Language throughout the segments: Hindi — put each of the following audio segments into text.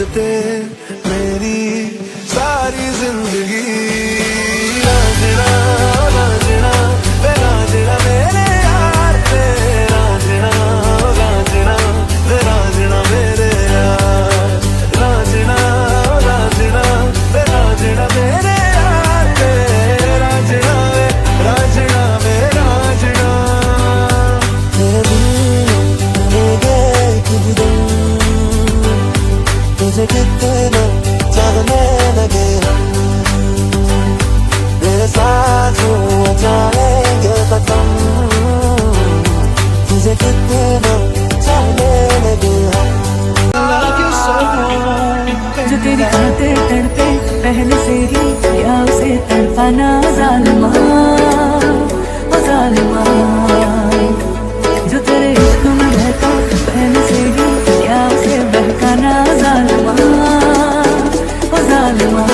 पे मेरी सारी जिंदगी रांझना रांझना वे रांझना मेरे यार पे रांझना रांझना वे रांझना मेरे यार रांझना रांझना वे रांझना मेरे यार पे रांझना वे रांझना वे रांझना तेरे बिन रह गए कुछ दिन तुझे कितना चाहने लगे हम तेरे साथ हुआ जाएंगे कसम तुझे कितना चाहने लगे हम जो तेरी खातिर तड़पे पहले से ही या उसे तड़पाना जालिमा ओ जालिमा जो तेरे इश्क में रहता पहले से ही या उसे बहकाना जालिमा ओ जालिमा।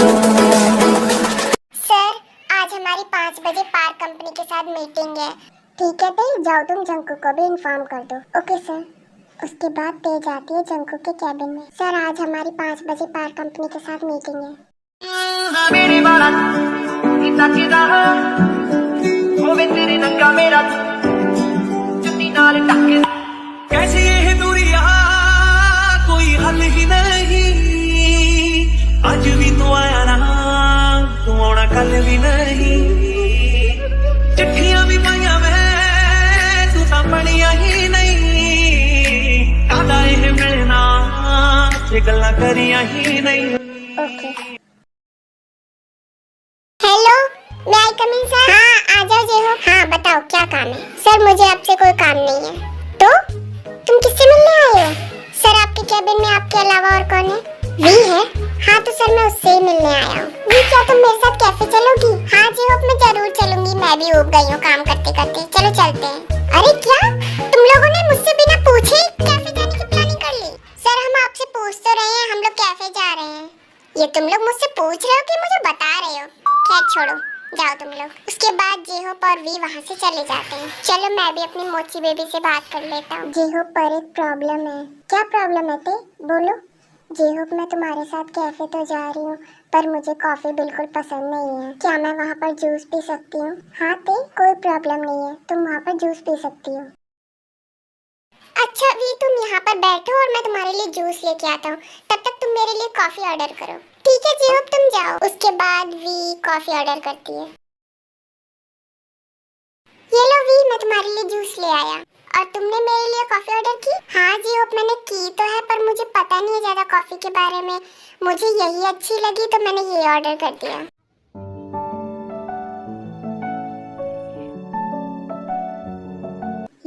सर आज हमारी 5 बजे पार कंपनी के साथ मीटिंग है। ठीक है ते जाओ तुम जंकू को भी इन्फॉर्म कर दो। Okay sir. उसके बाद ते जाती है जंकू के कैबिन में। सर आज हमारी 5 बजे पार कंपनी के साथ मीटिंग है। मेरे वाला इतना चीज़ा वो वे तेरे नंगा मेरा जुत्ती नाल टक्के कैसी ये दूरियां कोई हल ही नहीं आज भी तो आया ना तू आना कल भी नहीं चिट्ठियां भी पाइया मैं तू तो पढ़िया ही नहीं कादा ये मिलना ये गल्ला करिया ही नहीं। ओके हेलो मैं आई कम इन सर। हाँ आ जाओ जे हो। हाँ बताओ क्या काम है। सर मुझे आपसे कोई काम नहीं है। तो तुम किससे मिलने आए हो? सर आपके कैबिन में आपके अलावा और कौन है? वी है। हाँ तो सर मैं उससे ही मिलने आया हूँ। वी क्या तुम मेरे साथ कैफे चलोगी? हाँ जी हो मैं जरूर चलूंगी। मैं भी ऊब गई हूँ काम करते करते। चलो चलते हैं। अरे क्या तुम लोगों ने मुझसे बिना पूछे कैफे जाने की प्लानिंग कर ली? सर हम आपसे पूछ तो रहे हैं हम लोग कैफे जा रहे हैं। ये तुम लोग मुझसे पूछ रहे हो कि मुझे बता रहे हो? खैर छोड़ो जाओ तुम लोग। उसके बाद जेहोप और वी वहाँ से चले जाते हैं। चलो मैं भी अपनी मोची बेबी से बात कर लेता हूँ। जेहोप पर एक प्रॉब्लम है। क्या प्रॉब्लम है ते बोलो। जेहोप मैं तुम्हारे साथ कैफे तो जा रही हूँ पर मुझे कॉफी बिल्कुल पसंद नहीं है। क्या मैं वहाँ पर जूस पी सकती हूँ? हाँ ते कोई प्रॉब्लम नहीं है तुम वहाँ पर जूस पी सकती हो। अच्छा वी तुम यहाँ पर बैठो और मैं तुम्हारे लिए जूस लेके आता हूँ। तब तक तुम मेरे लिए कॉफी ऑर्डर करो। ठीक है जेहोप तुम जाओ। उसके बाद वी कॉफी ऑर्डर करती है। ये लो वी मैं तुम्हारे लिए जूस ले आया। और तुमने मेरे लिए कॉफी ऑर्डर की? हाँ जेहोप मैंने की तो है पर मुझे पता नहीं है ज्यादा कॉफी के बारे में। मुझे यही अच्छी लगी तो मैंने ये ऑर्डर कर दिया।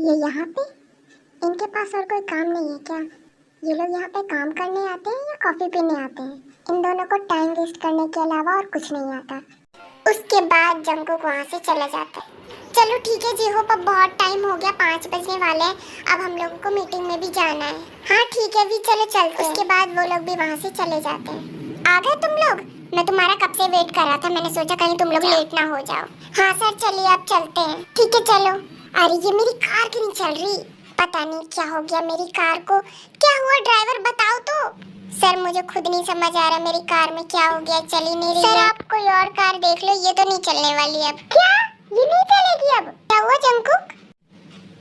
ये यहाँ पे इनके पास और कोई काम नहीं है क्या? ये लोग यहाँ पे काम करने आते हैं या कॉफी पीने आते हैं? इन दोनों को टाइम वेस्ट करने के अलावा और कुछ नहीं आता। उसके बाद जंकुक वहाँ से चला जाता है। चलो ठीक है जेहोप अब बहुत टाइम हो गया 5 बजने वाले हैं। अब हम लोगों को मीटिंग में भी जाना है। हाँ ठीक है भी चलो चलते हैं। उसके बाद वो लोग भी वहाँ से चले जाते हैं। आ गए तुम लोग? मैं तुम्हारा कब से वेट कर रहा था। मैंने सोचा कहीं तुम लोग लेट ना हो जाओ। हाँ सर चलिए अब चलते हैं। ठीक है चलो। अरे ये मेरी कार क्यों नहीं चल रही? पता नहीं क्या हो गया मेरी कार को। क्या हुआ ड्राइवर बताओ तो। सर मुझे खुद नहीं समझ आ रहा मेरी कार में क्या हो गया चल ही नहीं रही। सर आप कोई और कार देख लो ये तो नहीं चलने वाली अब। क्या ये नहीं चलेगी अब? क्या हुआ जंकुक?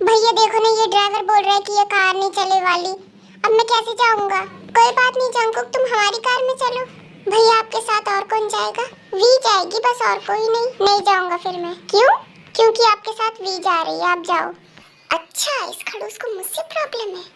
भैया देखो ना ये ड्राइवर बोल रहा है कि ये कार नहीं चलने वाली। अब मैं कैसे जाऊंगा? कोई बात नहीं जंकुक तुम हमारी कार में चलो। भैया आपके साथ और कौन जाएगा? वी जाएगी बस और कोई नहीं। नहीं जाऊंगा फिर मैं। क्यों? क्योंकि आपके साथ वी जा रही है आप जाओ। अच्छा इस खड़ूस को मुझसे प्रॉब्लम है।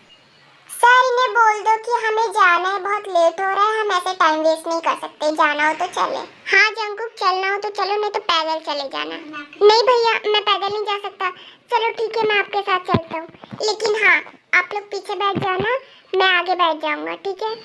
सर इन्हें बोल दो कि हमें जाना है बहुत लेट हो रहा है। हम ऐसे टाइम वेस्ट नहीं कर सकते। जाना हो तो चले। हाँ जंकुक चलना हो तो चलो नहीं तो पैदल चले जाना। नहीं भैया मैं पैदल नहीं जा सकता। चलो ठीक है मैं आपके साथ चलता हूँ लेकिन हाँ आप लोग पीछे बैठ जाना मैं आगे बैठ जाऊंगा ठीक है।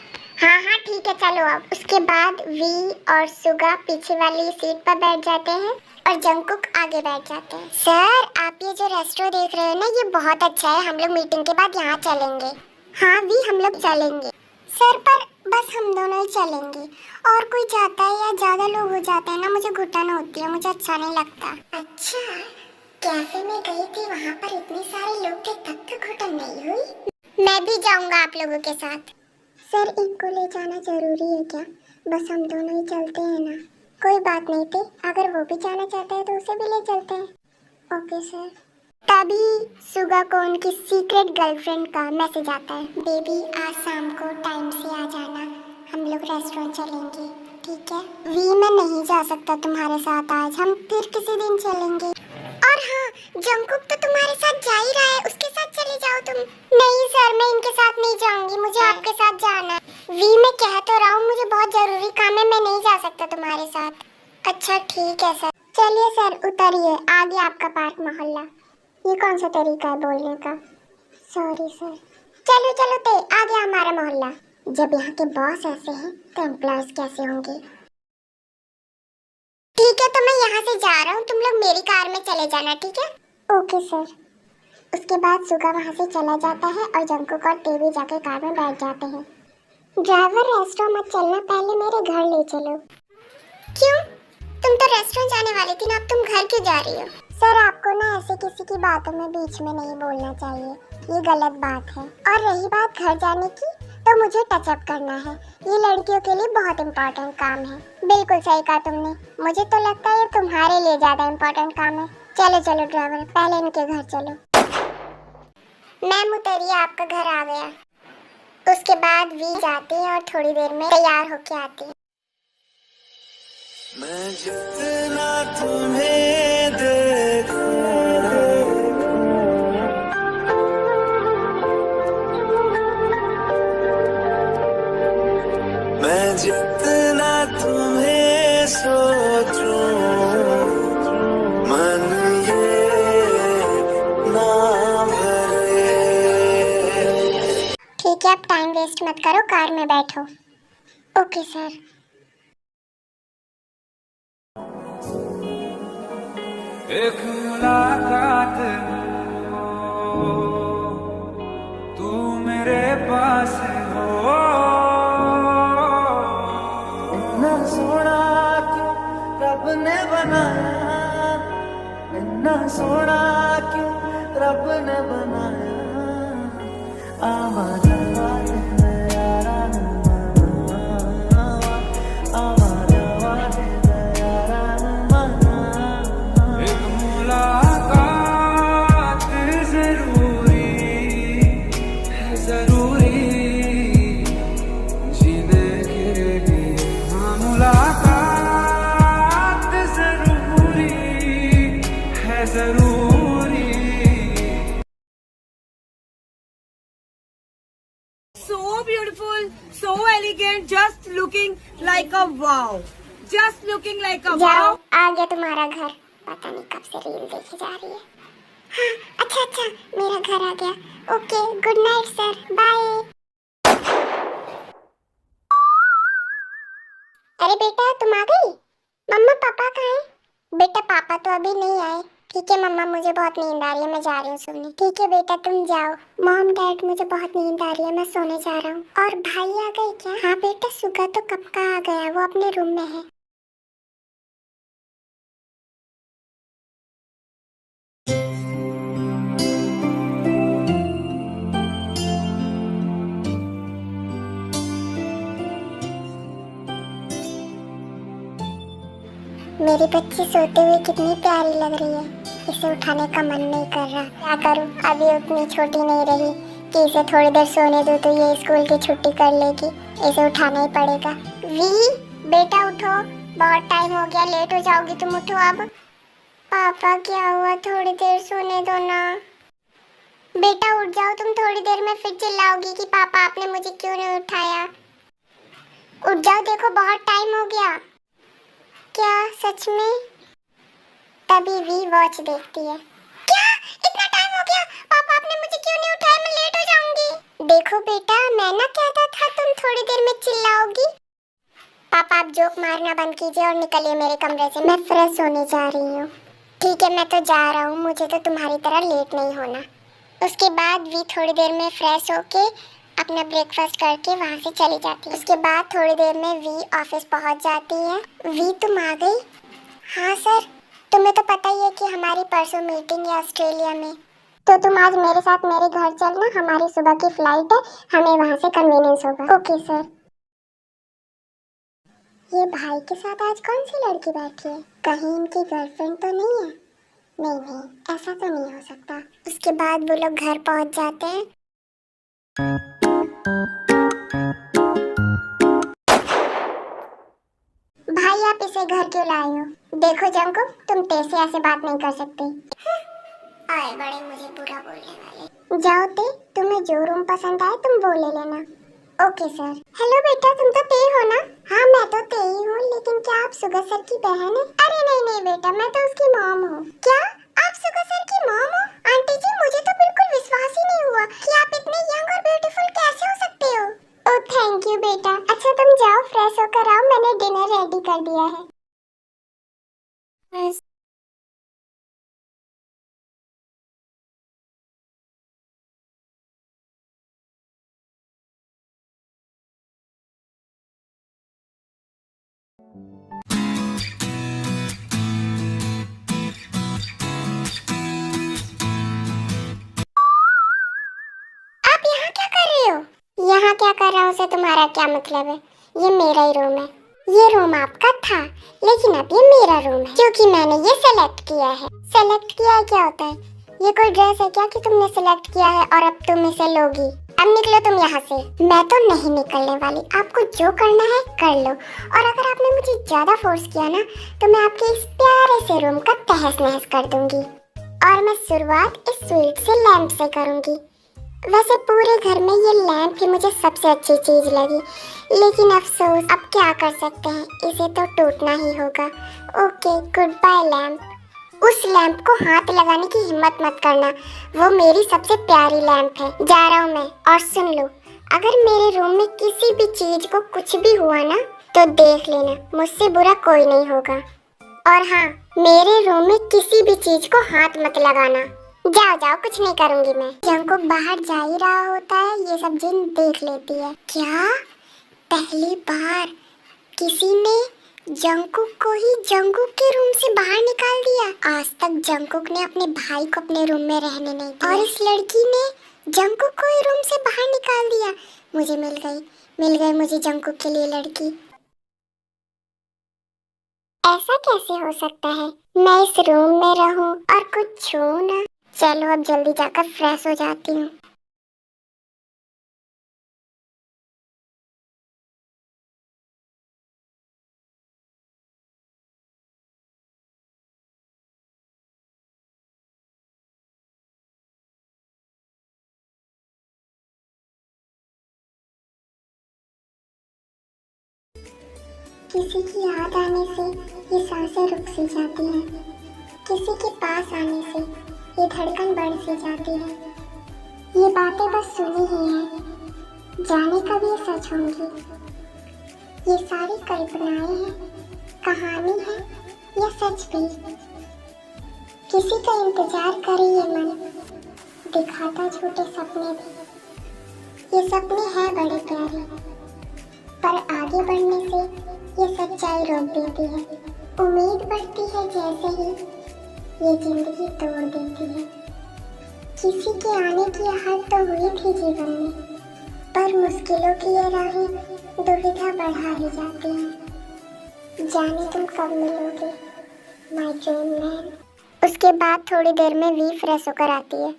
हाँ हाँ ठीक है चलो अब। उसके बाद वी और सुगा पीछे वाली सीट पर बैठ जाते हैं और जंकुक आगे बैठ जाते हैं। सर आप ये जो रेस्टोरेंट देख रहे हो ना ये बहुत अच्छा है। हम लोग मीटिंग के बाद यहाँ चलेंगे। हाँ भी हम लोग चलेंगे सर पर बस हम दोनों ही चलेंगे। और कोई जाता है या ज्यादा लोग हो जाते हैं ना मुझे घुटन होती है। मुझे अच्छा नहीं लगता। अच्छा कैफे में गई थी वहाँ पर इतने सारे लोग थे तब तक घुटन नहीं हुई? मैं भी जाऊंगा आप लोगों के साथ। सर इनको ले जाना जरूरी है क्या? बस हम दोनों ही चलते हैं ना? कोई बात नहीं थी, अगर वो भी जाना चाहता है तो उसे भी ले चलते हैं। Okay sir. तभी सुगा को उनकी सीक्रेट गर्लफ्रेंड का मैसेज आता है, बेबी आज शाम को टाइम से आ जाना, हम लोग रेस्टोरेंट चलेंगे, ठीक है? वी मैं नहीं जा सकता तुम्हारे साथ आज, हम फिर किसी दिन चलेंगे। और हाँ, जंकुक तो तुम्हारे साथ जा ही रहा है, उसके साथ चले जाओ तुम। नहीं सर, मैं इनके साथ नहीं जाऊंगी, मुझे आपके साथ जाना है। वी मैं कह तो रहा हूँ, मुझे बहुत जरूरी काम है, मैं नहीं जा सकता तुम्हारे साथ। अच्छा ठीक है सर। चलिए सर उतरिए, आ गया आपका पार्क मोहल्ला। ये कौन सा तरीका है बोलने का? Sorry sir. चलो चलो ते, आ गया हमारा मोहल्ला। जब यहाँ के बॉस ऐसे हैं तो एम्प्लॉयज कैसे होंगे? ठीक है, तो मैं यहाँ से जा रहा हूँ, तुम लोग मेरी कार में चले जाना, ठीक है? Okay sir. उसके बाद सुगा वहाँ से चला जाता है और जंकुक और टेवी जाके कार में बैठ जाते हैं। ड्राइवर रेस्टोरेंट मत चलना, पहले मेरे घर ले चलो। क्यों? तुम तो रेस्टोरेंट जाने वाली थी ना, अब तुम घर क्यों जा रही हो? सर आपको ना ऐसे किसी की बातों में बीच में नहीं बोलना चाहिए, ये गलत बात है। और रही बात घर जाने की, तो मुझे टचअप करना है, ये लड़कियों के लिए बहुत इम्पोर्टेंट काम है। बिल्कुल सही कहा तुमने, मुझे तो लगता है ये तुम्हारे लिए ज्यादा इम्पोर्टेंट काम है। चलो चलो ड्राइवर, पहले इनके घर चलो। मैम उतरिए, आपका घर आ गया। उसके बाद वी जाती है और थोड़ी देर में तैयार होके आती है। मैं जितना तुम्हें देखूं, मैं जितना तुम्हें सोचूं, मन ये ना भरे। ठीक है, अब टाइम वेस्ट मत करो, कार में बैठो। Okay sir. एक मुलाकात हो, तू मेरे पास हो, इतना सोना क्यों रब ने बनाया, इतना सोना क्यों रब ने बनाया, आवाज़ एक मुलाकात जरूरी है, जरूरी जीने के लिए। हाँ, मुलाकात जरूरी है, जरूरी। So beautiful, so elegant, just looking like a wow. Just looking like a जाओ, wow. आ गया तुम्हारा घर। पता नहीं कब से रील देखी जा रही है। हाँ, अच्छा अच्छा, मेरा घर आ गया। Okay, good night sir, bye. अरे बेटा, तुम आ गई? मम्मा पापा कहाँ हैं? बेटा पापा तो अभी नहीं आए। ठीक है मम्मा, मुझे बहुत नींद आ रही है, मैं जा रही हूँ सोने। ठीक है बेटा, तुम जाओ। मॉम डैड, मुझे बहुत नींद आ रही है, मैं सोने जा रहा हूँ। और भाई आ गए क्या? हाँ बेटा, सुगा तो कब का आ गया, वो अपने रूम में है। मेरी बच्ची सोते हुए कितनी प्यारी लग रही है, इसे उठाने का मन नहीं कर रहा। क्या करूं, अभी उतनी छोटी नहीं रही कि इसे थोड़ी देर सोने दूं तो ये स्कूल की छुट्टी कर लेगी। इसे उठाना ही पड़ेगा। वी बेटा उठो, बहुत टाइम हो गया, लेट हो जाओगी तुम, उठो अब। पापा क्या हुआ, थोड़ी देर सोने दो ना। बेटा उठ जाओ, तुम थोड़ी देर में फिर चिल्लाओगी कि पापा आपने मुझे क्यों नहीं उठाया। उठ जाओ, देखो बहुत टाइम हो गया। क्या सच में? तभी वी वॉच देखती है। क्या इतना टाइम हो गया, पापा आपने मुझे क्यों नहीं उठाया, मैं लेट हो जाऊंगी। देखो बेटा, मैं ना कहता था तुम थोड़ी देर में चिल्लाओगी। पापा आप जोक मारना बंद कीजिए और निकलिए मेरे कमरे से, मैं फ्रेश होने जा रही हूँ। ठीक है, मैं तो जा रहा हूँ, मुझे तो तुम्हारी तरह लेट नहीं होना। उसके बाद वी थोड़ी देर में फ्रेश होके अपना ब्रेकफास्ट करके वहाँ से चली जाती है। उसके बाद थोड़ी देर में वी ऑफिस पहुँच जाती है। वी तुम आ गई? हाँ सर, तुम्हें तो पता ही है कि हमारी परसों मीटिंग है ऑस्ट्रेलिया में। तो तुम आज मेरे साथ मेरे घर चलना, हमारी सुबह की फ्लाइट है, हमें वहाँ से कन्वीनियंस होगा। Okay sir. ये भाई के साथ आज कौन सी लड़की बैठी है? कहीं इनकी गर्लफ्रेंड तो नहीं है? नहीं नहीं, ऐसा तो नहीं हो सकता। उसके बाद वो लोग घर पहुंच जाते हैं। भाई आप इसे घर क्यों लाए हो? देखो जंकुक, तुम ते से ऐसे बात नहीं कर सकते। आए बड़े मुझे बुरा बोलने वाले। जाओ ते, तुम्हें जो रूम पसंद आए तुम वो ले लेना। Okay sir. हेलो बेटा, तुम तो ते हो ना? हाँ मैं तो ते ही हूँ, लेकिन क्या आप सुगा सर की बहन है? अरे नहीं नहीं बेटा, मैं तो उसकी मॉम हूँ। क्या आप सुगा सर की मॉम हो? आंटी जी मुझे तो बिल्कुल विश्वास ही नहीं हुआ कि आप इतने यंग और ब्यूटीफुल कैसे हो सकते हो। ओह थैंक यू बेटा। अच्छा तुम जाओ फ्रेश होकर आओ, मैंने डिनर रेडी कर दिया है। आप यहाँ क्या कर रहे हो? यहाँ क्या कर रहा हूँ से तुम्हारा क्या मतलब है? ये मेरा ही रूम है। ये रूम आपका था, लेकिन अब ये मेरा रूम है क्योंकि मैंने ये सेलेक्ट किया है। सेलेक्ट किया है क्या होता है? ये कोई ड्रेस है क्या कि तुमने सेलेक्ट किया है और अब तुम इसे लोगी? अब निकलो तुम यहाँ से। मैं तो नहीं निकलने वाली, आपको जो करना है कर लो। और अगर आपने मुझे ज्यादा फोर्स किया ना तो मैं आपके इस प्यारे से रूम का तहस नहस कर दूंगी। और मैं शुरुआत इस स्वीट से लैंप से करूंगी। वैसे पूरे घर में ये लैंप ही मुझे सबसे अच्छी चीज लगी, लेकिन अफसोस अब क्या कर सकते हैं, इसे तो टूटना ही होगा। Okay good bye lamp. उस लैंप को हाथ लगाने की हिम्मत मत करना, वो मेरी सबसे प्यारी लैंप है। जा रहा हूँ मैं। और सुन लो, अगर मेरे रूम में किसी भी चीज को कुछ भी हुआ ना तो देख लेना, मुझसे बुरा कोई नहीं होगा। और हाँ, मेरे रूम में किसी भी चीज को हाथ मत लगाना। जाओ जाओ, कुछ नहीं करूंगी मैं। जंकुक बाहर जा ही रहा होता है, ये सब जिन देख लेती है। क्या पहली बार किसी ने जंकुक को ही जंकुक के रूम से बाहर निकाल दिया? आज तक जंकुक ने अपने भाई को अपने रूम में रहने नहीं दिया और इस लड़की ने जंकुक को ही रूम से बाहर निकाल दिया। मुझे मिल गई मुझे जंकुक के लिए लड़की। ऐसा कैसे हो सकता है? मैं इस रूम में रहूं और कुछ छूं ना। चलो अब जल्दी जाकर फ्रेश हो जाती हूँ। किसी की याद आने से ये सांसें रुक सी जाती हैं, किसी के पास आने से ये धड़कन बढ़ सी जाती है। ये बातें बस सुनी ही हैं, जाने कब ये सच होंगी। ये सारी कल्पनाएं हैं, कहानी है या सच भी। किसी का इंतजार करे ये मन, दिखाता झूठे सपने भी। ये सपने हैं बड़े प्यारे, पर आगे बढ़ने से ये सच्चाई रोक देती है। उम्मीद बढ़ती है जैसे ही ये जिंदगी तोड़ देती है। किसी के आने की आहट तो हुई थी जीवन में, पर मुश्किलों की ये राहें दुविधा बढ़ा ही जाती हैं। जाने तुम कब मिलोगे माय ड्रीम मैन। उसके बाद थोड़ी देर में वी फ्रेश होकर आती है।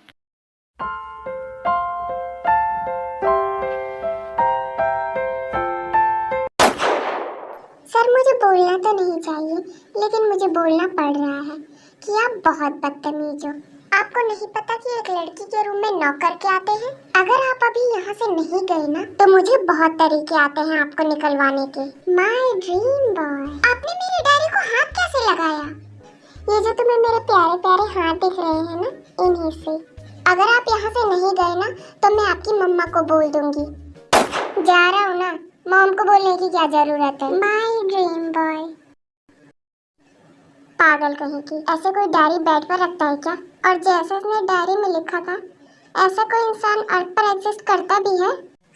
सर मुझे बोलना तो नहीं चाहिए, लेकिन मुझे बोलना पड़ रहा है कि आप बहुत बदतमीज हो। आपको नहीं पता कि एक लड़की के रूम में नॉक करके आते हैं? अगर आप अभी यहाँ से नहीं गए ना तो मुझे बहुत तरीके आते हैं आपको निकलवाने के। माय ड्रीम बॉय, आपने मेरी डायरी को हाथ कैसे लगाया? ये जो तुम्हें मेरे प्यारे प्यारे हाथ दिख रहे हैं ना, इन्हीं से। अगर आप यहाँ से नहीं गए ना तो मैं आपकी मम्मा को बोल दूंगी। जा रहा हूँ ना, मॉम को बोलने की क्या जरूरत है। My dream boy. पागल कहीं की, ऐसे कोई डायरी बेड पर रखता है क्या? और जैसे उसने डायरी में लिखा था, ऐसा कोई इंसान अर्थ पर एग्जिस्ट करता भी है?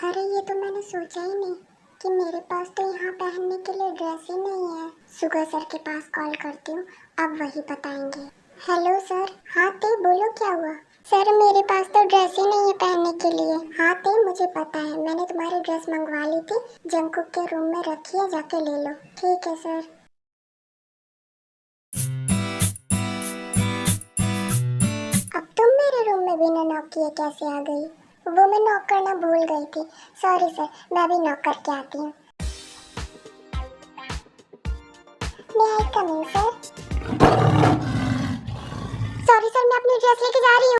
अरे ये तो मैंने सोचा ही नहीं कि मेरे पास तो यहाँ पहनने के लिए ड्रेस ही नहीं है। सुगा सर के पास कॉल करती हूँ, अब वही बताएंगे। Hello sir. हाँ ते बोलो क्या हुआ? सर मेरे पास तो ड्रेस ही नहीं है पहनने के लिए। हाँ ते मुझे पता है, मैंने तुम्हारी ड्रेस मंगवा ली थी, जंकुक के रूम में रखी है, जाके ले लो। ठीक है सर। अब तुम मेरे रूम में बिना नॉक किए कैसे आ गई? वो मैं नॉक करना भूल गई थी। सॉरी सर, मैं अभी नॉक करके आती हूँ। मैं आई कम इन सर? सॉरी सर, मैं अपनी ड्रेस लेके जा रही हूँ।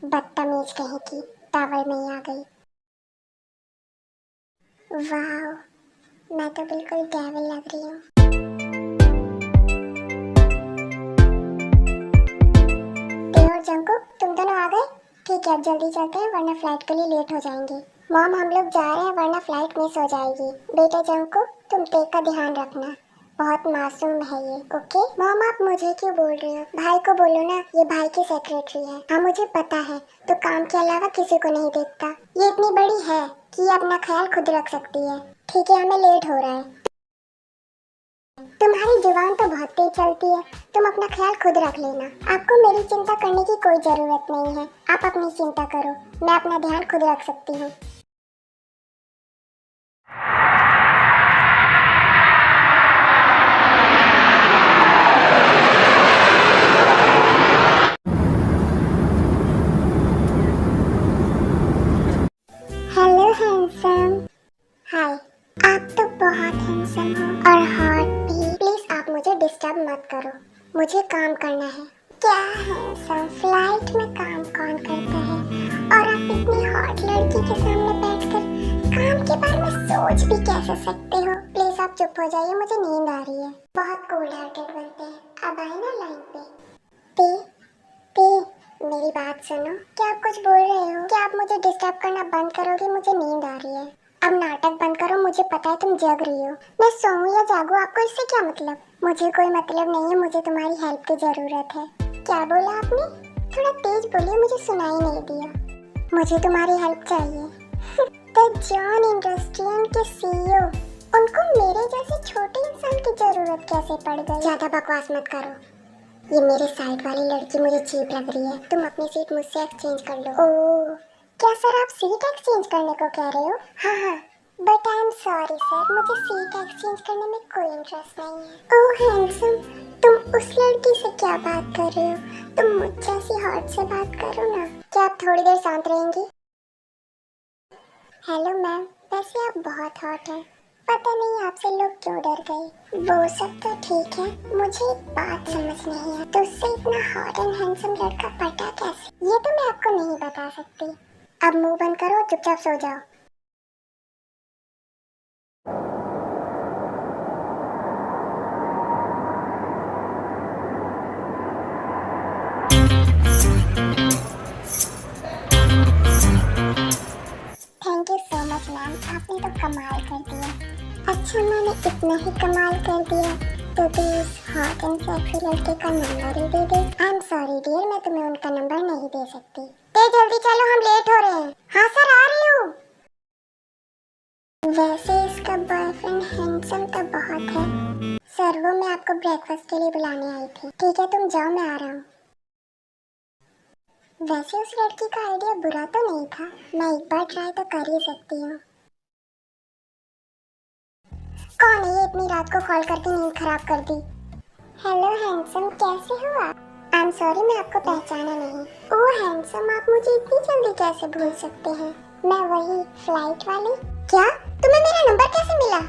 बदतमीज कहीं की, टावर में ही आ गई। वाह, मैं तो बिल्कुल डेविल लग रही हूँ। ते और जंकुक, तुम दोनों आ गए? ठीक है, अब जल्दी चलते हैं वरना फ्लाइट के लिए लेट हो जाएंगे। मॉम, हम लोग जा रहे हैं वरना फ्लाइट मिस हो जाएगी। बेटा जंकुक, तुम ते का ध्यान रखना, बहुत मासूम है ये। ओके मॉम, आप मुझे क्यों बोल रहे हो? भाई को बोलो ना, ये भाई की सेक्रेटरी है। हाँ मुझे पता है, तो काम के अलावा किसी को नहीं देखता। ये इतनी बड़ी है कि ये अपना ख्याल खुद रख सकती है। ठीक है, हमें लेट हो रहा है। तुम्हारी जुबान तो बहुत तेज चलती है, तुम अपना ख्याल खुद रख लेना। आपको मेरी चिंता करने की कोई जरूरत नहीं है, आप अपनी चिंता करो, मैं अपना ध्यान खुद रख सकती हूँ। Hello handsome. हाय, आप तो बहुत हैंडसम हो और हॉट भी। प्लीज आप मुझे डिस्टर्ब मत करो, मुझे काम करना है। क्या हैंडसम, फ्लाइट में काम कौन करता है? और आप इतनी हॉट लड़की के सामने बैठकर काम के बारे में सोच भी कैसे सकते हो? प्लीज आप चुप हो जाइए, मुझे नींद आ रही है। बहुत कोल्ड हार्टेड बनते हैं। अब आए ना लाइन पे। ते मेरी बात सुनो। क्या आप कुछ बोल रहे हो? क्या आप मुझे डिस्टर्ब करना बंद करोगे? मुझे नींद आ रही है। अब नाटक बंद करो, मुझे पता है तुम जग रही हो। मैं सोऊं या जागूं, आपको इससे क्या मतलब? मुझे कोई मतलब नहीं है, मुझे तुम्हारी हेल्प की जरूरत है। क्या बोला आपने? थोड़ा तेज बोलिए, मुझे सुनाई नहीं दिया। मुझे तुम्हारी हेल्प चाहिए। द जॉन इंडस्ट्रियल के सीईओ, उनको मेरे जैसे छोटे इंसान की जरूरत कैसे पड़ गई? ज्यादा बकवास मत करो, ये मेरे साइड वाली लड़की मुझे चीप लग रही है। तुम अपनी सीट मुझसे एक्सचेंज कर लो। ओह, क्या सर आप सीट एक्सचेंज करने को कह रहे हो? हाँ, but I am sorry sir, मुझे सीट एक्सचेंज करने में कोई इंटरेस्ट नहीं है। ओह हैंडसम, तुम उस लड़की से क्या बात कर रहे हो? तुम मुझ जैसी हॉट से बात करो ना। क्या आप थोड़ी देर शांत रहेंगी? हेलो मैम, वैसे आप बहुत हॉट हैं, पता नहीं आपसे लोग क्यों डर गए। वो सब तो ठीक है, मुझे एक बात समझ नहीं है, तुझसे इतना हॉट एंड हैंडसम लड़का पटा कैसे? ये तो मैं आपको नहीं बता सकती। अब मुंह बंद करो, चुपचाप सो जाओ। Thank you so much ma'am, आपने तो कमाल कर दिया। अच्छा, मैंने इतना ही कमाल कर दिया तो तू उस हॉट एंड सेक्सी लड़के का नंबर ही दे दे। आई एम सॉरी डियर, मैं तुम्हें उनका नंबर नहीं दे सकती। ते जल्दी चलो, हम लेट हो रहे हैं। हाँ सर, आ रही हूँ। वैसे इसका बॉयफ्रेंड हैंडसम तो बहुत है। सर वो मैं आपको ब्रेकफास्ट के लिए बुलाने आई थी। ठीक है तुम जाओ, मैं आ रहा हूँ। वैसे उस लड़की का आइडिया बुरा तो नहीं था, मैं एक बार ट्राई तो कर ही सकती हूँ। कौन है ये इतनी रात को कॉल करके नींद खराब कर दी? हेलो हैंडसम, कैसे हो आप? आई एम सॉरी, मैं आपको पहचाना नहीं। ओह हैंडसम, आप मुझे इतनी जल्दी कैसे भूल सकते हैं? मैं वही फ्लाइट वाली। क्या तुम्हें मेरा नंबर कैसे मिला?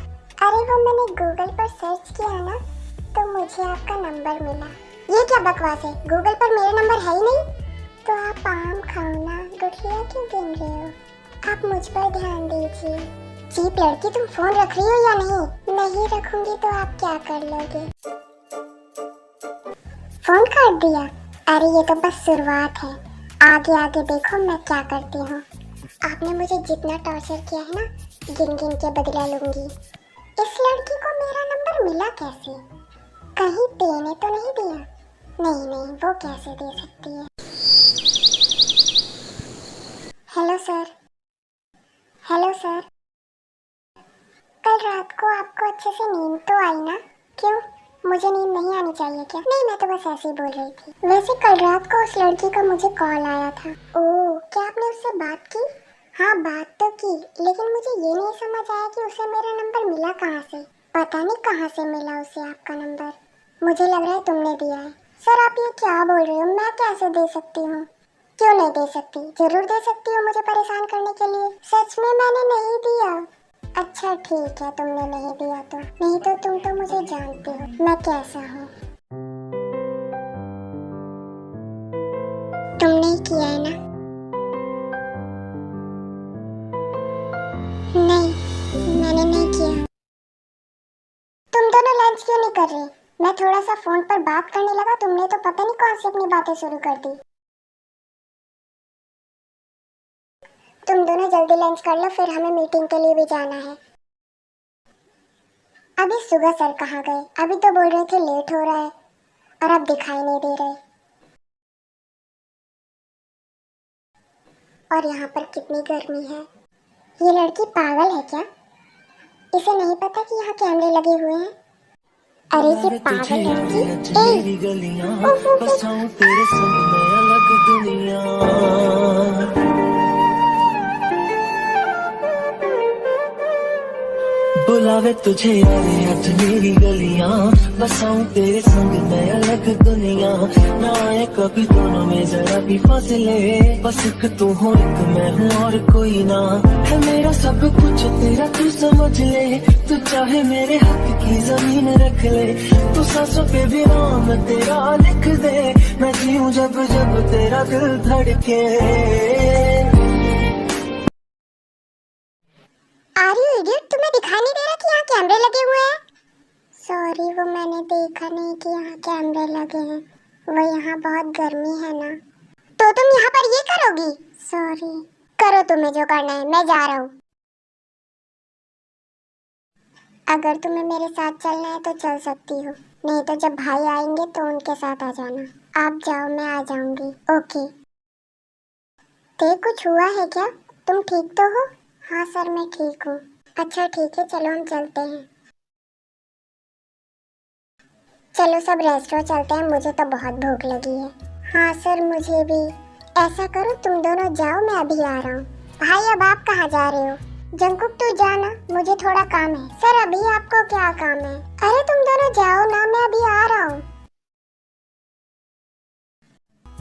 अरे वो मैंने गूगल पर सर्च किया ना, तो मुझे आपका नंबर मिला। ये क्या बकवास है, गूगल पर मेरा नंबर है ही नहीं। तो आप आम खाओ ना, गुठलियाँ क्यों गिन रहे हो? आप मुझ पर ध्यान दीजिए। चीप लड़की, तुम फोन रख रही हो या नहीं? नहीं रखूंगी तो आप क्या कर लोगे? फोन काट दिया? अरे ये तो बस शुरुआत है, आगे आगे देखो मैं क्या करती हूँ। आपने मुझे जितना टॉर्चर किया है ना, गिन गिन के बदला लूंगी। इस लड़की को मेरा नंबर मिला कैसे? कहीं तेने तो नहीं दिया? नहीं नहीं, वो कैसे दे सकती है? Hello sir. हेलो सर, कल रात को आपको अच्छे से नींद तो आई ना? क्यों, मुझे नींद नहीं आनी चाहिए क्या? नहीं, मैं तो बस ऐसे ही बोल रही थी। वैसे कल रात को उस लड़की का मुझे कॉल आया था। ओह, क्या आपने उससे बात की? हाँ, बात तो की, लेकिन मुझे ये नहीं समझ आया कि उसे मेरा नंबर मिला कहाँ से। पता नहीं कहाँ से मिला उसे आपका नंबर। मुझे लग रहा है तुमने दिया है। सर आप ये क्या बोल रहे हो? मैं कैसे दे सकती हूँ? क्यों नहीं दे सकती? जरूर दे सकती हो मुझे परेशान करने के लिए। सच में मैंने नहीं दिया। अच्छा ठीक है, तुमने नहीं दिया तो। नहीं तो तुम तो मुझे जानते हो मैं कैसा हूँ। तुमने किया है ना? नहीं, मैंने नहीं किया। तुम दोनों लंच क्यों नहीं कर रहे? मैं थोड़ा सा फोन पर बात करने लगा, तुमने तो पता नहीं कौन सी अपनी बातें शुरू कर दी। तुम दोनों जल्दी लंच कर लो, फिर हमें मीटिंग के लिए भी जाना है। अभी सुबह सर कहाँ गए? अभी तो बोल रहे थे लेट हो रहा है और अब दिखाई नहीं दे रहे। और यहाँ पर कितनी गर्मी है। ये लड़की पागल है क्या? इसे नहीं पता कि यहाँ कैमरे लगे हुए हैं? अरे ये पागल लड़की। मेरी गलियां बसाऊं तेरे संग में अलग दुनिया। बुलावे तुझे यारे आज मेरी गलियां बसाऊं तेरे संग में अलग दुनिया। ना आए कभी दोनों में जरा भी फासले, बस एक तू हो एक मैं हूँ और कोई ना। है मेरा सब कुछ तेरा तू समझ ले, तू चाहे मेरे हक की जमीन रख ले। तू सांसों पे भी नाम तेरा लिख दे, मैं जीऊं जब जब तेरा दिल धड़के। इडियट, तुम्हें दिखाई नहीं दे रहा कि यहाँ कैमरे लगे हुए हैं? सॉरी, वो मैंने देखा नहीं कि यहाँ कैमरे लगे हैं। वो यहाँ बहुत गर्मी है ना। तो तुम यहाँ पर ये करोगी? सॉरी। करो तुम्हें जो करना है, मैं जा रहा हूँ। अगर तुम्हें मेरे साथ चलना है तो चल सकती हो, नहीं तो जब भाई आएंगे तो उनके साथ आ जाना। आप जाओ, मैं आ जाऊंगी। ओके। ते कुछ हुआ है क्या? तुम ठीक तो हो? हाँ सर, मैं ठीक हूँ। अच्छा ठीक है, चलो हम चलते हैं। चलो सब रेस्टोरेंट चलते हैं, मुझे तो बहुत भूख लगी है। हाँ सर, मुझे भी। ऐसा करो तुम दोनों जाओ, मैं अभी आ रहा हूँ। भाई अब आप कहाँ जा रहे हो? जंकुक तू जाना, मुझे थोड़ा काम है। सर अभी आपको क्या काम है? अरे तुम दोनों जाओ ना, मैं अभी आ रहा हूँ।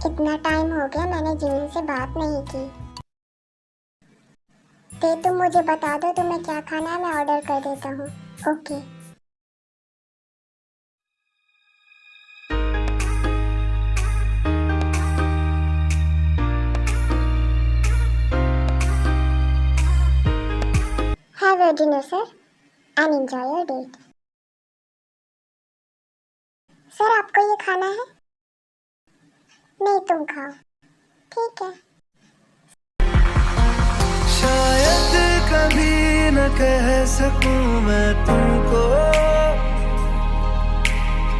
इतना टाइम हो गया मैंने जिन से बात नहीं की। ते तुम मुझे बता दो तुम्हें क्या खाना है, मैं ऑर्डर कर देता हूँ। Okay. Have your dinner, sir, and enjoy your date. Sir आपको ये खाना है? नहीं, तुम खाओ। ठीक है। शायद कभी न कह सकूं मैं तुमको,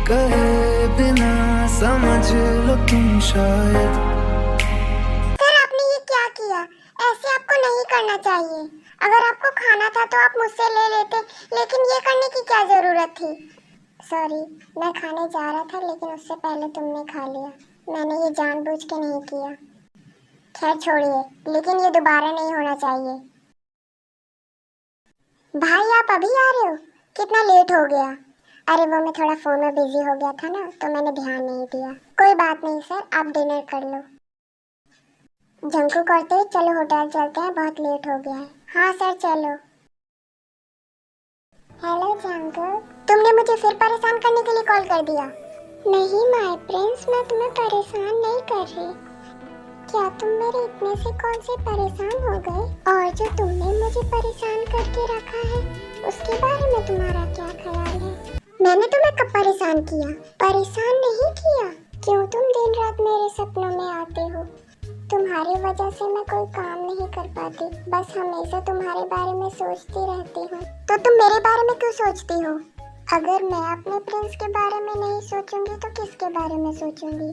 कहे बिना समझ लो तुम शायद। सर आपने ये क्या किया? ऐसे आपको नहीं करना चाहिए। अगर आपको खाना था तो आप मुझसे ले लेते, लेकिन ये करने की क्या जरूरत थी? सॉरी, मैं खाने जा रहा था लेकिन उससे पहले तुमने खा लिया। मैंने ये जानबूझ के नहीं किया। खैर छोड़िए, लेकिन ये दोबारा नहीं होना चाहिए। भाई आप अभी आ रहे हो? कितना लेट हो गया? अरे वो मैं थोड़ा फोन में बिजी हो गया था ना, तो मैंने ध्यान नहीं दिया। कोई बात नहीं सर, आप डिनर कर लो। जंकू करते हुए चलो होटल चलते हैं, बहुत लेट हो गया है। हाँ सर चलो। हेलो जंकू, तुमने मुझे फिर परेशान करने के लिए कॉल कर दिया? नहीं माय प्रिंस, मैं तुम्हें परेशान नहीं कर रही। क्या तुम मेरे इतने से कॉल से परेशान हो गए? और जो तुमने मुझे परेशान करके रखा है उसके बारे में तुम्हारा क्या ख्याल है? मैंने तुम्हें कब परेशान किया? परेशान नहीं किया। क्यों तुम दिन रात मेरे सपनों में आते हो? तुम्हारी वजह से मैं कोई काम नहीं कर पाती, बस हमेशा तुम्हारे बारे में सोचती रहती हूँ। तो तुम मेरे बारे में क्यों सोचती हो? अगर मैं अपने प्रिंस के बारे में नहीं सोचूंगी तो किसके बारे में सोचूंगी?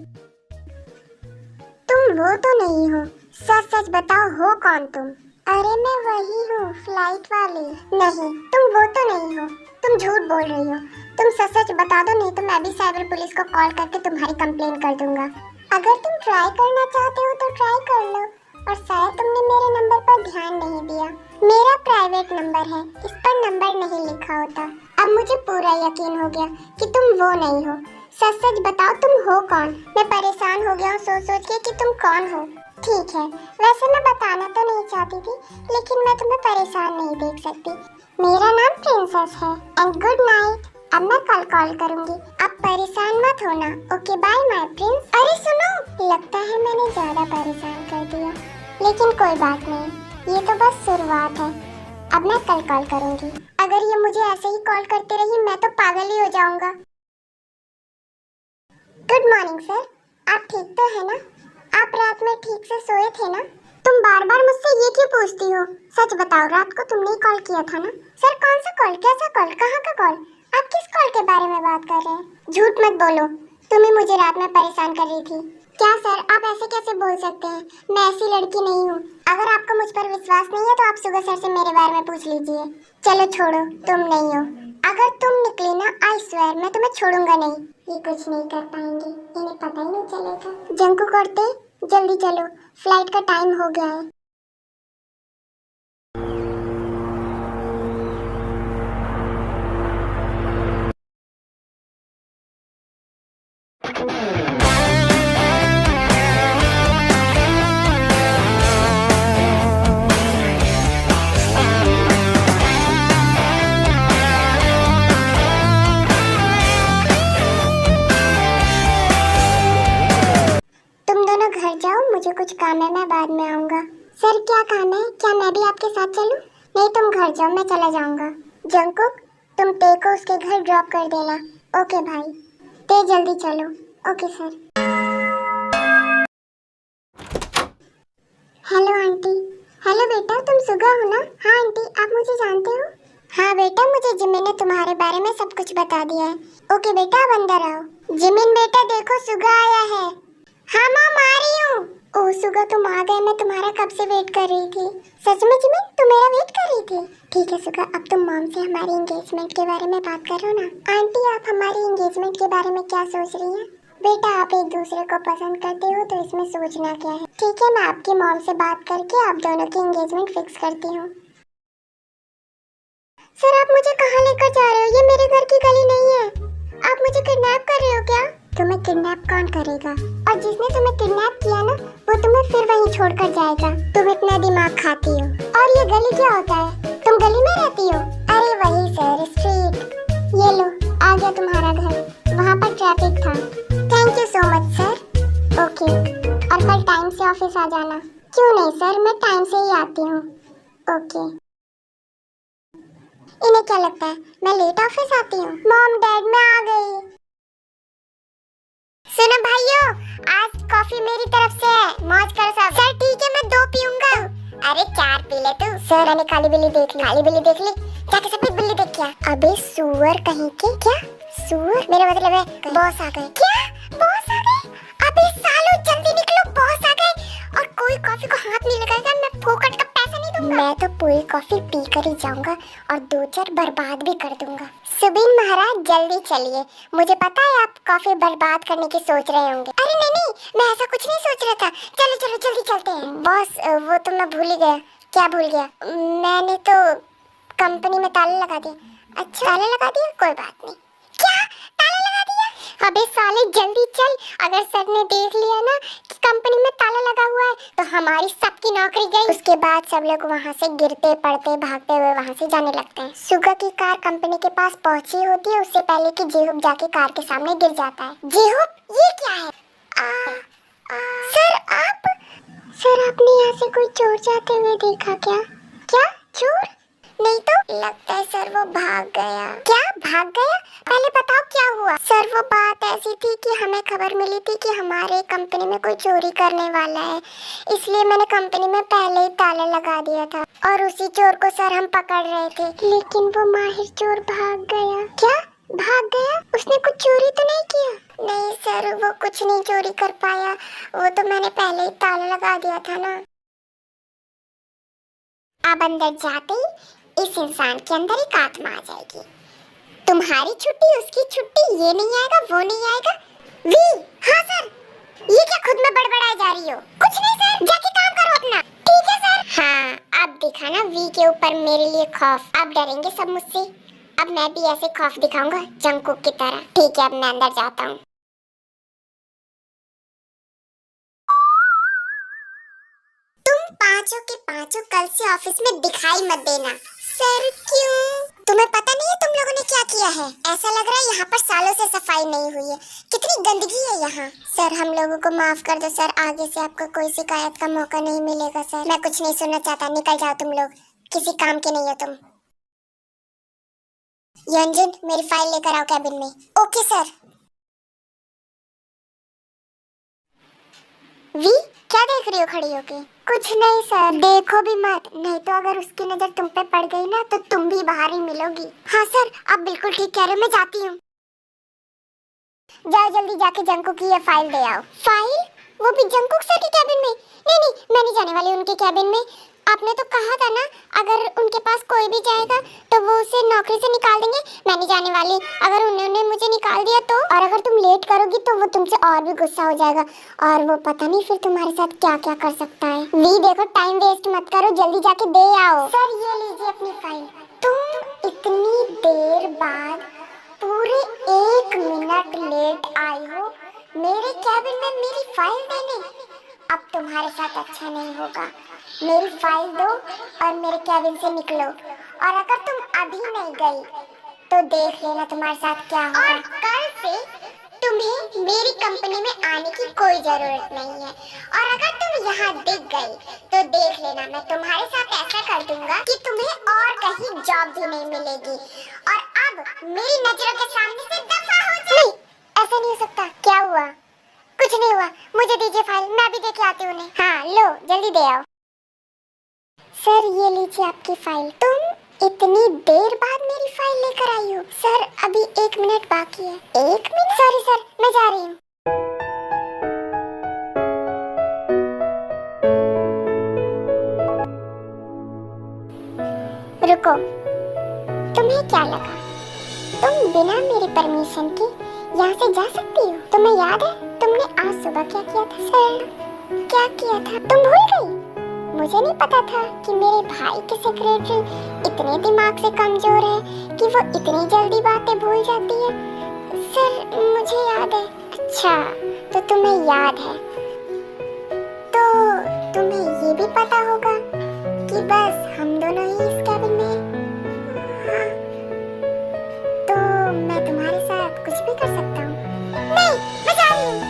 तुम वो तो नहीं हो? सच सच बताओ, हो कौन तुम? अरे मैं वही हूँ, फ्लाइट वाली। नहीं, तुम वो तो नहीं हो। तुम झूठ बोल रही हो। तुम सच सच बता दो, नहीं तो मैं भी साइबर पुलिस को कॉल करके तुम्हारी कंप्लेन कर दूंगा। अगर तुम ट्राई करना चाहते हो तो ट्राई कर लो, और शायद तुमने मेरे नंबर पर ध्यान नहीं दिया। मेरा प्राइवेट नंबर है, इस पर नंबर नहीं लिखा होता। अब मुझे पूरा यकीन हो गया कि तुम वो नहीं हो। सच सच बताओ तुम हो कौन? मैं परेशान हो गया हूँ सोच सोच के कि तुम कौन हो। ठीक है, वैसे मैं बताना तो नहीं चाहती थी, लेकिन मैं तुम्हें परेशान नहीं देख सकती। मेरा नाम प्रिंसेस है एंड गुड नाइट। अब मैं कल कॉल करूंगी, आप परेशान मत होना। Okay bye my prince. अरे सुनो, लगता है मैंने ज्यादा परेशान कर दिया, लेकिन कोई बात नहीं, ये तो बस शुरुआत है। अब मैं कल कॉल करूंगी। अगर ये मुझे ऐसे ही कॉल करती रही मैं तो पागल ही हो जाऊंगा। गुड मॉर्निंग सर, आप ठीक तो है ना? आप रात में ठीक से सोए थे ना? तुम बार बार मुझसे ये क्यों पूछती हो? सच बताओ, रात को तुमने ही कॉल किया था ना? सर कौन सा कॉल, कैसा कॉल, कहाँ का कॉल? आप किस कॉल के बारे में बात कर रहे हैं? झूठ मत बोलो, तुम ही मुझे रात में परेशान कर रही थी। क्या सर, आप ऐसे कैसे बोल सकते हैं? मैं ऐसी लड़की नहीं हूँ। अगर आपको मुझ पर विश्वास नहीं है तो आप सुबह सर से मेरे बारे में पूछ लीजिए। चलो छोड़ो, तुम नहीं हो। अगर तुम निकली ना, आई स्वेयर मैं तुम्हें छोड़ूंगा नहीं। ये कुछ नहीं कर पाएंगे, इन्हें पता ही नहीं चलेगा। जंकू करते, जल्दी चलो, फ्लाइट का टाइम हो गया है। तुम दोनों घर जाओ, मुझे कुछ काम है, मैं बाद में आऊंगा। सर क्या काम है? क्या मैं भी आपके साथ चलूं? नहीं तुम घर जाओ, मैं चला जाऊंगा। जंकुक, तुम ते को उसके घर ड्रॉप कर देना। ओके भाई, ते जल्दी चलो। Okay sir. Hello aunty. Hello बेटा, तुम सुगा हो ना? हाँ आंटी, आप मुझे जानते हो? हाँ बेटा, मुझे जिमिन ने तुम्हारे बारे में सब कुछ बता दिया है। ओके बेटा, अब अंदर आओ। जिमिन बेटा देखो, सुगा आया है। हाँ माम, आ रही हूँ। ओह सुगा, तुम आ गए, मैं तुम्हारा कब से वेट कर रही थी। सच में जिमिन, तुम मेरा वेट कर रही थी? ठीक है सुगा, अब तुम मॉम से हमारी एंगेजमेंट के बारे में बात करो ना। आंटी, आप हमारी एंगेजमेंट के बारे में क्या सोच रही हैं? बेटा, आप एक दूसरे को पसंद करते हो तो इसमें सोचना क्या है। ठीक है, मैं आपकी मॉम से बात करके आप दोनों की एंगेजमेंट फिक्स करती हूँ। सर आप मुझे कहाँ लेकर जा रहे हो? ये मेरे घर की गली नहीं है। आप मुझे किडनैप कर रहे हो क्या? तुम्हें किडनैप कौन करेगा? और जिसने तुम्हें किडनैप किया ना, वो तुम्हें फिर वहीं छोड़कर जाएगा। तुम इतना दिमाग खाती हो। और ये गली क्या होता है? तुम गली में रहती हो? अरे वही सर, स्ट्रीट। ये लो, आ गया तुम्हारा घर। वहाँ पर ट्रैफिक था। Thank you so much sir. Okay, और कल टाइम से ऑफिस आ जाना। क्यों नहीं सर, मैं टाइम से ही आती हूँ। ओके। इन्हें क्या लगता है मैं लेट ऑफिस आती हूँ? मॉम डैड, मैं आ गई। सुनो भाइयों, आज कॉफी मेरी तरफ से है, मौज करो सब। सर ठीक है, मैं 2 पीऊंगा। अरे 4 पी ले तू। सर मैंने काली बिल्ली देख ली। काली बिल्ली देख ली? जाके सफेद बिल्ली देख क्या? अबे सुअर कहीं के। क्या सुअर? मेरा मतलब है बॉस आ गए। क्या बॉस आ गए? अबे सालो जल्दी निकलो, बॉस आ गए। और कोई कॉफी को हाथ नहीं लगाएगा, मैं फोकट का पैसा नहीं दूंगा। मैं तो पूरी कॉफी पी कर ही जाऊंगा और 2-4 बर्बाद भी कर दूंगा। सुबीन महाराज जल्दी चलिए, मुझे पता है आप कॉफी बर्बाद करने की सोच रहे होंगे। अरे नहीं, मैं ऐसा कुछ नहीं सोच रहा था। चलो चलो जल्दी चलते हैं। बॉस वो तो मैं भूल ही गया। क्या भूल गया? मैंने तो कंपनी में ताला लगा दिया। अच्छा ताला लगा दिया? कोई बात नहीं। क्या ताला लगा दिया? अबे साले जल्दी चल, अगर सर ने देख लिया ना कि कंपनी में ताला लगा हुआ है तो हमारी सबकी नौकरी गई। उसके बाद सब लोग वहाँ से गिरते पड़ते भागते हुए वहाँ से जाने लगते हैं। सुगा की कार कंपनी के पास पहुँची होती है उससे पहले कि जेहूब जाके कार के सामने गिर जाता है। जेहूब, ये क्या है? सर आप, सर आपने यहाँ से कोई चोर जाते हुए देखा क्या? क्या चोर? नहीं तो लगता है सर वो भाग गया। क्या भाग गया? पहले बताओ क्या हुआ? सर वो बात ऐसी थी कि हमें खबर मिली थी कि हमारे कंपनी में कोई चोरी करने वाला है, इसलिए मैंने कंपनी में पहले ही ताला लगा दिया था और उसी चोर को सर हम पकड़ रहे थे, लेकिन वो माहिर चोर भाग गया। क्या भाग गया? उसने कुछ चोरी तो नहीं किया? नहीं सर, वो कुछ नहीं चोरी कर पाया, वो तो मैंने पहले ही ताला लगा दिया था ना। अब अंदर जाते ही इस इंसान के अंदर एक आत्मा आ जाएगी, तुम्हारी छुट्टी उसकी छुट्टी, ये नहीं आएगा वो नहीं आएगा। वी, हाँ सर। ये क्या खुद में बड़बड़ाई जा रही हो? कुछ नहीं सर, जाके काम करो अपना। ठीक है सर। हाँ, अब दिखाना वी के ऊपर मेरे लिए खौफ। अब डरेंगे सब मुझसे। अब मैं भी ऐसे खौफ दिखाऊंगा जंगकुक की तरह। ठीक है, अब मैं अंदर जाता हूँ। तुम पांचों के पांचों कल से ऑफिस में दिखाई मत देना। सर क्यों? तुम्हें पता नहीं है तुम लोगों ने क्या किया है? ऐसा लग रहा है यहाँ पर सालों से सफाई नहीं हुई है। कितनी गंदगी है यहाँ। सर हम लोगों को माफ कर दो सर, आगे से आपको कोई शिकायत का मौका नहीं मिलेगा सर। मैं कुछ नहीं सुनना चाहता, निकल जाओ तुम लोग, किसी काम के नहीं हो तुम। यंजन, मेरी फाइल लेकर आओ कैबिन में। Okay sir. वी, क्या देख रही हो खड़ी होके? कुछ नहीं सर। देखो भी मत, नहीं तो अगर उसकी नजर तुम पे पड़ गई ना तो तुम भी बाहर ही मिलोगी। हाँ सर, आप बिल्कुल ठीक कह रहे हो, मैं जाती हूँ। जाओ जल्दी जाके जंगकुक की ये फाइल दे आओ। फाइल? वो भी जंगकुक सर के कैबिन में? नहीं नहीं, मैं नहीं जाने वाली उनके कैबिन में। आपने तो कहा था ना, अगर उनके पास कोई भी जाएगा तो वो उसे नौकरी से निकाल देंगे। मैं नहीं जाने वाली। अगर उन्होंने मुझे निकाल दिया तो, और अगर तुम लेट करोगी तो वो तुमसे और भी गुस्सा हो जाएगा, और वो पता नहीं फिर तुम्हारे साथ क्या क्या कर सकता है। वी देखो, टाइम वेस्ट मत करो, जल्दी जाके दे आओ। सर ये लीजिए अपनी फाइल। तुम इतनी देर बाद पूरे 1 मिनट लेट आई हो मेरे कैबिन में मेरी फाइल देने। अब तुम्हारे साथ अच्छा नहीं होगा। मेरी फाइल दो और मेरे कैबिन से निकलो, और अगर तुम अभी नहीं गई तो देख लेना तुम्हारे साथ क्या होगा। और कल से तुम्हें मेरी कंपनी में आने की कोई जरूरत नहीं है, और अगर तुम यहाँ दिख गई तो देख लेना मैं तुम्हारे साथ ऐसा कर दूंगा कि तुम्हें और कहीं जॉब भी नहीं मिलेगी। और अब मेरी नजरों के सामने से दफा हो जाओ। नहीं, ऐसा नहीं हो सकता। क्या हुआ? कुछ नहीं हुआ, मुझे दीजिए फाइल, मैं अभी देके आती हूँ उन्हें। हाँ लो, जल्दी दे आओ। सर ये लीजिए आपकी फाइल। तुम इतनी देर बाद मेरी फाइल लेकर आई हो? सर अभी 1 मिनट बाकी है। 1 मिनट? सॉरी सर, मैं जा रही हूँ। रुको, तुम्हें क्या लगा तुम बिना मेरी परमिशन के यहाँ से जा सकती हो? तुम्हें याद है तुमने आज सुबह क्या किया था? सर क्या किया था? तुम भूल गई? मुझे नहीं पता था कि मेरे भाई के सेक्रेटरी इतने दिमाग से कमजोर है कि वो इतनी जल्दी बातें भूल जाती है। सर मुझे याद है। अच्छा, तो तुम्हें याद है, तो तुम्हें ये भी पता होगा कि बस हम दोनों ही इस कैबिन में हैं। हाँ, तो मैं तुम्हारे साथ कुछ भी कर सकता हूँ। नहीं, मैं जा रही हूँ।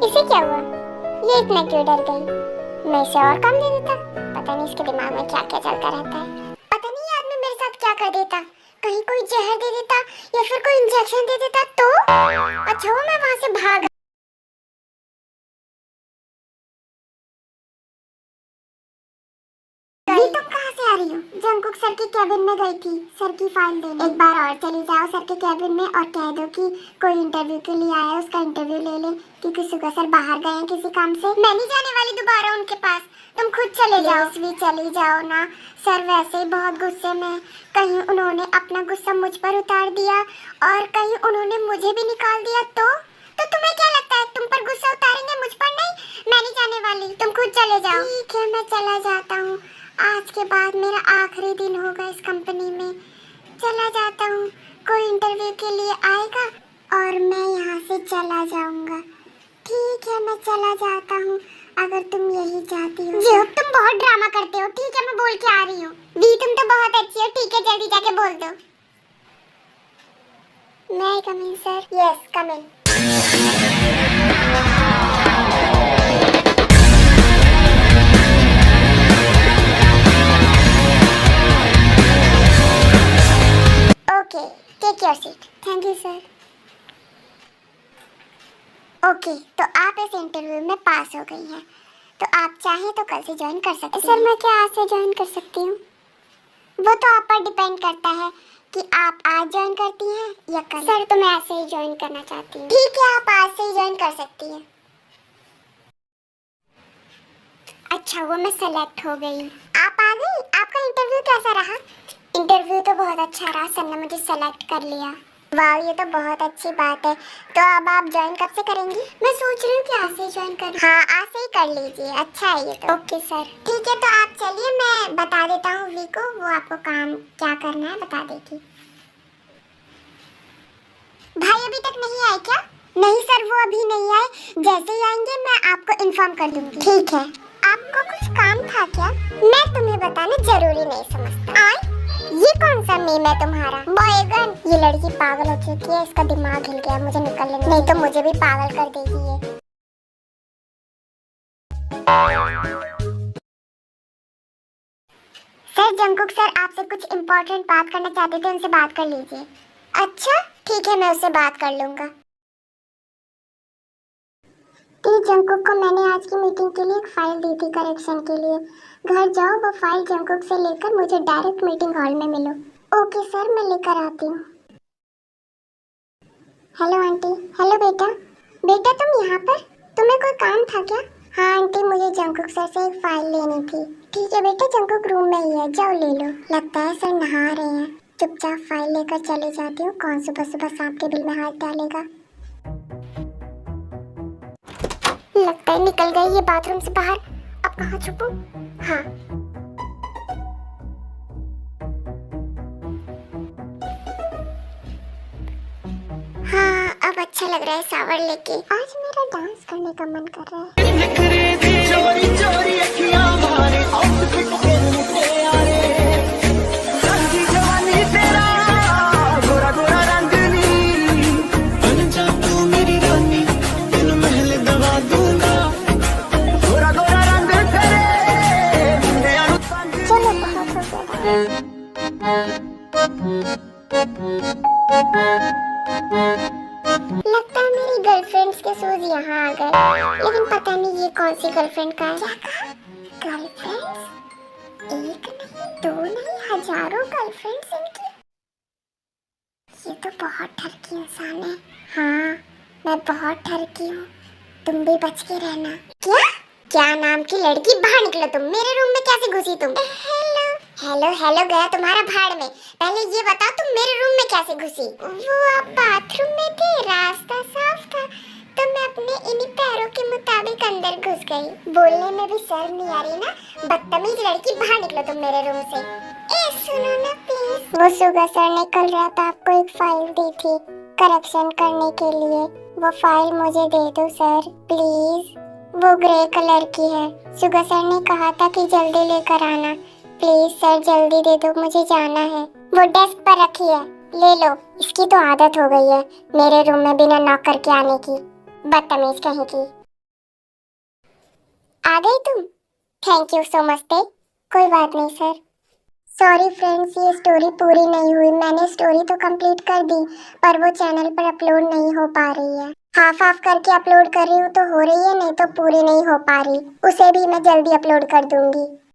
इसे क्या हुआ? ये इतना क्यों डर गई? मैं इसे और काम दे देता। पता नहीं इसके दिमाग में क्या क्या चलता रहता है। पता नहीं ये आदमी मेरे साथ क्या कर देता। कहीं कोई जहर दे देता या फिर कोई इंजेक्शन दे देता तो? अच्छा वो मैं वहां से भाग। अभी तुम कहाँ से आ रही हो? जंगकुक सर के कैबिन में गई थी सर की फाइल देने। एक बार और चली जाओ सर के कैबिन में और कह दो कि कोई इंटरव्यू के लिए आया है, उसका इंटरव्यू ले ले, क्योंकि सुगा सर बाहर गए हैं किसी काम से। मैं नहीं जाने वाली दोबारा उनके पास, तुम खुद चले जाओ। भी चली जाओ ना, सर वैसे ही बहुत गुस्से में। कहीं उन्होंने अपना गुस्सा मुझ पर उतार दिया और कहीं उन्होंने मुझे भी निकाल दिया तो तुम्हें क्या लगता है तुम पर गुस्सा उतारेंगे, मुझ पर नहीं? मैं नहीं जाने वाली, तुम खुद चले जाओ। ठीक है, मैं चला जाता हूँ। आज के बाद मेरा आखिरी दिन होगा इस कंपनी में। चला जाता हूँ, कोई इंटरव्यू के लिए आएगा और मैं यहाँ से चला जाऊँगा। ठीक है, मैं चला जाता हूँ अगर तुम यही चाहती हो। जो तुम बहुत ड्रामा करते हो। ठीक है, मैं बोल के आ रही हूँ। दी तुम तो बहुत अच्छी हो। ठीक है, जल्दी जाके बोल दो। May I come in sir? Yes, come in. Okay, take your seat. Thank you sir. Okay, तो आप इस इंटरव्यू में पास हो गई हैं, तो आप चाहें तो कल से ज्वाइन कर सकती हैं। सर मैं क्या आज से ज्वाइन कर सकती हूँ? वो तो आप पर डिपेंड करता है कि आप आज ज्वाइन करती हैं या कल। सर तो मैं आज से ही ज्वाइन करना चाहती हूँ। ठीक है, आप आज से ही ज्वाइन कर सकती हैं। अच्छा, वो मैं सेलेक्ट हो गई। आप आ गई? कैसा रहा? इंटरव्यू तो बहुत अच्छा रहा, सर ने मुझे सेलेक्ट कर लिया। वाह, ये तो बहुत अच्छी बात है। तो अब आप ज्वाइन कब से करेंगी? मैं सोच रही हूँ कि आज से ज्वाइन कर। हाँ, आज से ही कर लीजिए, अच्छा है ये तो। ओके सर, ठीक है, तो आप चलिए, मैं बता देता हूँ वी को, वो आपको काम क्या करना है बता देगी। भाई अभी तक नहीं आए क्या? नहीं सर, वो अभी नहीं आए, जैसे ही आएंगे मैं आपको इन्फॉर्म कर दूंगी। ठीक है। आपको कुछ काम था क्या? मैं तुम्हें बताना जरूरी नहीं समझता। आए, ये कौन सा मीम है तुम्हारा? बॉयगन। ये लड़की पागल हो चुकी है, इसका दिमाग हिल गया, मुझे निकलने दो, नहीं तो मुझे भी पागल कर देगी ये। सर, जंकुक सर आपसे कुछ इम्पोर्टेंट बात करना चाहते थे, उनसे बात कर लीजिए। अच्छा ठीक है, मैं उससे बात कर लूंगा। जंकुक को मैंने आज की मीटिंग के लिए एक फाइल दी थी करेक्शन के लिए। घर जाओ, वो फाइल जंकुक से लेकर मुझे डायरेक्ट मीटिंग हॉल में मिलो। ओके सर, मैं लेकर आती हूँ। Hello aunty. हेलो बेटा। बेटा तुम यहाँ पर, तुम्हें कोई काम था क्या? हाँ आंटी, मुझे जंकुक सर से एक फाइल लेनी थी। ठीक है बेटा, जंकुक रूम में ही है, जाओ ले लो। लगता है सर नहा रहे हैं, चुपचाप फाइल लेकर चले जाती हूँ, कौन सुबह सुबह सांप के बिल में हाथ डालेगा। लगता है निकल गई ये बाथरूम से बाहर, अब कहाँ छुपूं? हाँ, हाँ अब अच्छा लग रहा है सावर लेके। आज मेरा डांस करने का मन कर रहा है। चोरी चोरी अखियां मारे, आउटफिट के मुटियारे, रंगी जवानी तेरा, गोरा गोरा रंग नी, बन जा तू मेरी रानी, दिल महल दबा दूंगा, गोरा गोरा रंग तेरे, मुंडिया नु तंग। चलो बहुत हो गया। लगता है मेरी गर्लफ्रेंड्स के शूज यहाँ आ गए, लेकिन पता नहीं ये कौन सी गर्लफ्रेंड का है। क्या कहा? गर्लफ्रेंड्स? एक नहीं, दो नहीं, हजारों गर्लफ्रेंड्स इनकी। ये तो बहुत ठरकी इंसान है। हाँ, मैं बहुत ठरकी हूँ, तुम भी बच के रहना। क्या नाम की लड़की, बाहर निकलो तुम, मेरे रूम में कैसे घुसी तुम? हेलो हेलो हेलो, गया तुम्हारा भाड़ में। पहले ये बताओ तुम मेरे रूम में कैसे घुसी? वो आप बाथरूम में थे, रास्ता साफ था, तो मैं अपने इन्हीं पैरों के मुताबिक अंदर घुस गई। बोलने में भी शर्म नहीं आ रही ना? बदतमीज लड़की, बाहर निकलो तुम मेरे रूम से। ए सुनो ना प्लीज। वो सुगा सर ने कल रात आपको एक फाइल दी थी करेक्शन करने के लिए, वो फाइल मुझे दे दो सर प्लीज। वो ग्रे कलर की है, सुगा सर ने कहा था कि जल्दी लेकर आना। प्लीज सर जल्दी दे दो, मुझे जाना है। वो डेस्क पर रखी है, ले लो। इसकी तो आदत हो गई है मेरे रूम में बिना नॉक करके आने की, बदतमीज कहीं की। आ गई तुम? Thank you so much. कोई बात नहीं सर। सॉरी फ्रेंड्स, ये स्टोरी पूरी नहीं हुई, मैंने स्टोरी तो कंप्लीट कर दी पर वो चैनल पर अपलोड नहीं हो पा रही है। हाफ हाफ करके अपलोड कर रही हूँ तो हो रही है, नहीं तो पूरी नहीं हो पा रही। उसे भी मैं जल्दी अपलोड कर दूंगी।